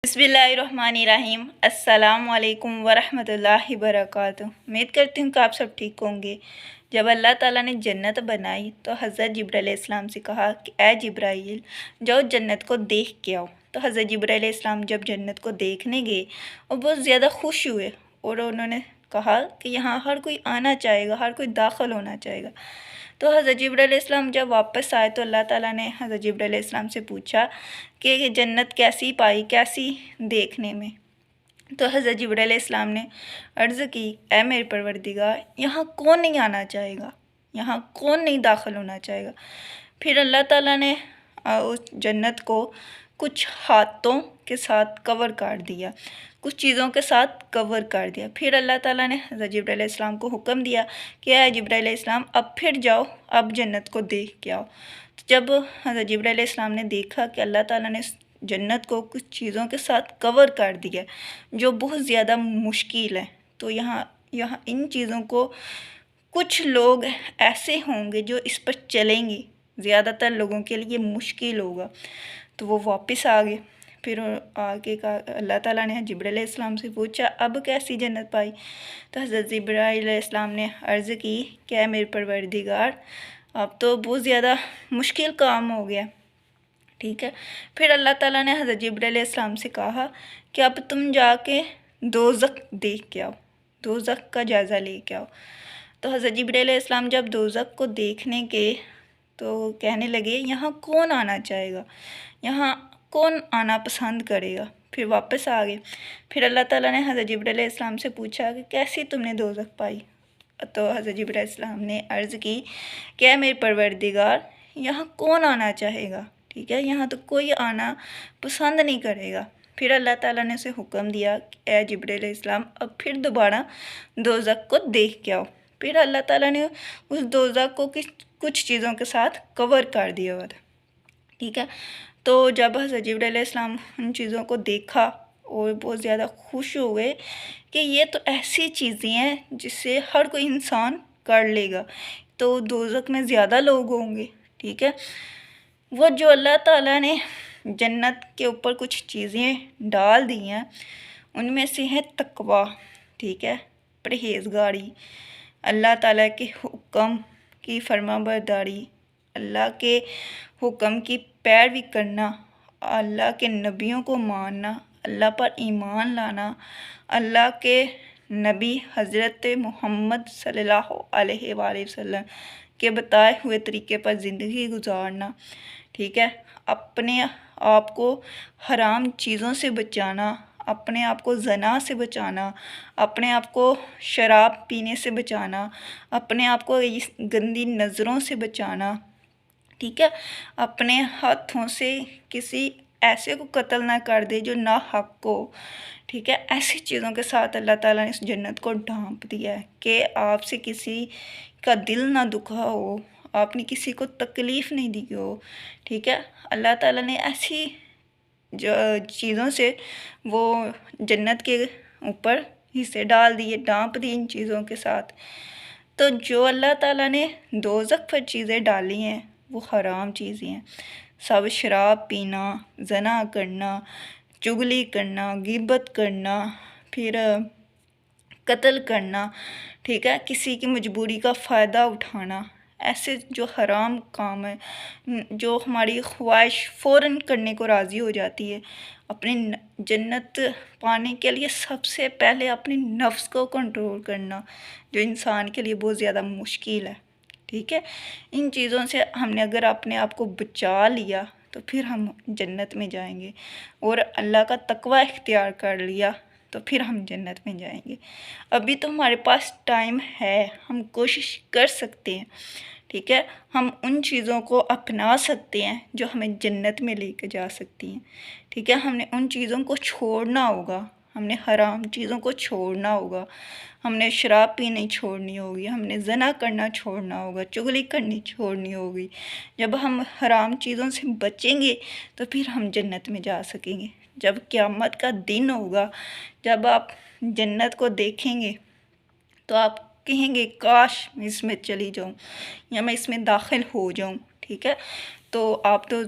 बिस्मिल्लाहिर्रहमानिर्रहीम। अस्सलाम वालेकुम वरहमतुल्लाहि वबरकातुहू। उम्मीद करती हूँ कि आप सब ठीक होंगे। जब अल्लाह ताला ने जन्नत बनाई तो हज़रत जिब्राइल अलैहिस्सलाम से कहा कि ए जिब्राइल, जाओ जन्नत को देख के आओ। तो हज़रत जिब्राइल अलैहिस्सलाम जब जन्नत को देखने गए और बहुत ज़्यादा खुश हुए और उन्होंने कहा कि यहाँ हर कोई आना चाहेगा, हर कोई दाखिल होना चाहेगा। तो हज़रत जिब्राइल अलैहिस्सलाम जब वापस आए तो अल्लाह ताला ने हज़रत जिब्राइल अलैहिस्सलाम से पूछा कि ये जन्नत कैसी पाई, कैसी देखने में। तो हज़रत जिब्राइल अलैहिस्सलाम ने अर्ज़ की, ए मेरे परवरदिगार, यहाँ कौन नहीं आना चाहेगा, यहाँ कौन नहीं दाखिल होना चाहेगा। फिर अल्लाह ताला ने उस जन्नत को कुछ हाथों के साथ कवर कर दिया, कुछ चीज़ों के साथ कवर कर दिया। फिर अल्लाह ताला ने हज़रत जिब्राइल अलैहिस्सलाम को हुक्म दिया कि ए जिब्राइल अलैहिस्सलाम, अब फिर जाओ, अब जन्नत को देख के आओ। तो जब हज़रत जिब्राइल अलैहिस्सलाम ने देखा कि अल्लाह ताला ने जन्नत को कुछ चीज़ों के साथ कवर कर दिया जो बहुत ज़्यादा मुश्किल है, तो यहाँ इन चीज़ों को कुछ लोग ऐसे होंगे जो इस पर चलेंगे, ज़्यादातर लोगों के लिए मुश्किल होगा। तो वो वापस आ गए। फिर आगे का अल्लाह ताला ने जिब्राइल अलैहिस्सलाम से पूछा, अब कैसी जन्नत पाई। तो हज़रत जिब्राइल अलैहिस्सलाम ने अर्ज़ की, क्या मेरे परवरदिगार, अब तो बहुत ज़्यादा मुश्किल काम हो गया। ठीक है। फिर अल्लाह ताला ने हज़रत जिब्राइल अलैहिस्सलाम से कहा कि अब तुम जाके दोज़ख देख के आओ, दोज़ख का जायज़ा ले के आओ। तो हज़रत जिब्राइल अलैहिस्सलाम जब दोज़ख को देखने गए तो कहने लगे, यहाँ कौन आना चाहेगा, यहाँ कौन आना पसंद करेगा। फिर वापस आ गए। फिर अल्लाह ताला ने हज़रत जिब्राइल अलैहिस्सलाम से पूछा कि कैसी तुमने दोज़ख पाई। तो हज़रत जिब्राइल अलैहिस्सलाम ने अर्ज़ की, क्या मेरे परवरदिगार, यहाँ कौन आना चाहेगा। ठीक है, यहाँ तो कोई आना पसंद नहीं करेगा। फिर अल्लाह ताला ने उसे हुक्म दिया कि ए जिब्राइल अलैहिस्सलाम, अब फिर दोबारा दोज़ख को देख के आओ। फिर अल्लाह ताला ने उस दोज़ख को कुछ चीज़ों के साथ कवर कर दिया हुआ था। ठीक है। तो जब हज़रत जिब्राइल अलैहिस्सलाम उन चीज़ों को देखा और बहुत ज़्यादा खुश हुए कि ये तो ऐसी चीज़ें हैं जिससे हर कोई इंसान कर लेगा, तो दोज़ख में ज़्यादा लोग होंगे। ठीक है। वो जो अल्लाह ताला ने जन्नत के ऊपर कुछ चीज़ें डाल दी हैं उनमें से है तकवा। ठीक है, परहेज़गारी, अल्लाह ताला के हुक्म की फरमाबरदारी, अल्लाह के हुक्म की पैरवी करना, अल्लाह के नबियों को मानना, अल्लाह पर ईमान लाना, अल्लाह के नबी हज़रत मोहम्मद सल्लल्लाहु अलैहि वसल्लम के बताए हुए तरीके पर ज़िंदगी गुजारना। ठीक है, अपने आप को हराम चीज़ों से बचाना, अपने आप को ज़ना से बचाना, अपने आप को शराब पीने से बचाना, अपने आप को इस गंदी नज़रों से बचाना। ठीक है, अपने हाथों से किसी ऐसे को कत्ल ना कर दे जो ना हक को। ठीक है, ऐसी चीज़ों के साथ अल्लाह ताला ने इस जन्नत को ढांप दिया है कि आपसे किसी का दिल ना दुखा हो, आपने किसी को तकलीफ़ नहीं दी हो। ठीक है, अल्लाह ताला ने ऐसी जो चीज़ों से वो जन्नत के ऊपर हिस्से डाल दिए, ढांप दी इन चीज़ों के साथ। तो जो अल्लाह ताला ने दोज़ख पर चीज़ें डाली हैं वो हराम चीज़ें हैं। सब शराब पीना, ज़ना करना, चुगली करना, गिबत करना, फिर कत्ल करना। ठीक है, किसी की मजबूरी का फ़ायदा उठाना, ऐसे जो हराम काम है, जो हमारी ख्वाहिश फ़ौरन करने को राज़ी हो जाती है। अपनी जन्नत पाने के लिए सबसे पहले अपने नफ्स को कंट्रोल करना, जो इंसान के लिए बहुत ज़्यादा मुश्किल है। ठीक है, इन चीज़ों से हमने अगर अपने आप को बचा लिया तो फिर हम जन्नत में जाएंगे, और अल्लाह का तकवा इख्तियार कर लिया तो फिर हम जन्नत में जाएंगे। अभी तो हमारे पास टाइम है, हम कोशिश कर सकते हैं। ठीक है, हम उन चीज़ों को अपना सकते हैं जो हमें जन्नत में लेकर जा सकती हैं। ठीक है, हमने उन चीज़ों को छोड़ना होगा, हमने हराम चीज़ों को छोड़ना होगा, हमने शराब पीनी छोड़नी होगी, हमने ज़ना करना छोड़ना होगा, चुगली करनी छोड़नी होगी। जब हम हराम चीज़ों से बचेंगे तो फिर हम जन्नत में जा सकेंगे। जब क़यामत का दिन होगा, जब आप जन्नत को देखेंगे तो आप कहेंगे काश मैं इसमें चली जाऊं या मैं इसमें दाखिल हो जाऊं। ठीक है, तो आप तो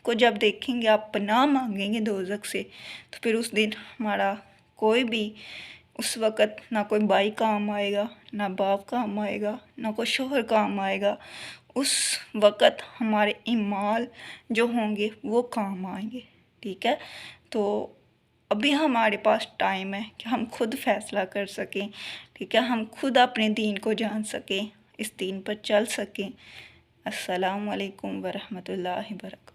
को जब देखेंगे, आप पनाह मांगेंगे दोज़ख से, तो फिर उस दिन हमारा कोई भी उस वक़्त ना कोई भाई काम आएगा, ना बाप काम आएगा, ना कोई शोहर काम आएगा। उस वक़्त हमारे ईमाल जो होंगे वो काम आएंगे। ठीक है, तो अभी हमारे पास टाइम है कि हम खुद फ़ैसला कर सकें। ठीक है, हम खुद अपने दीन को जान सकें, इस दीन पर चल सकें। अस्सलामु अलैकुम वरहमतुल्लाहि वबरकातुहू।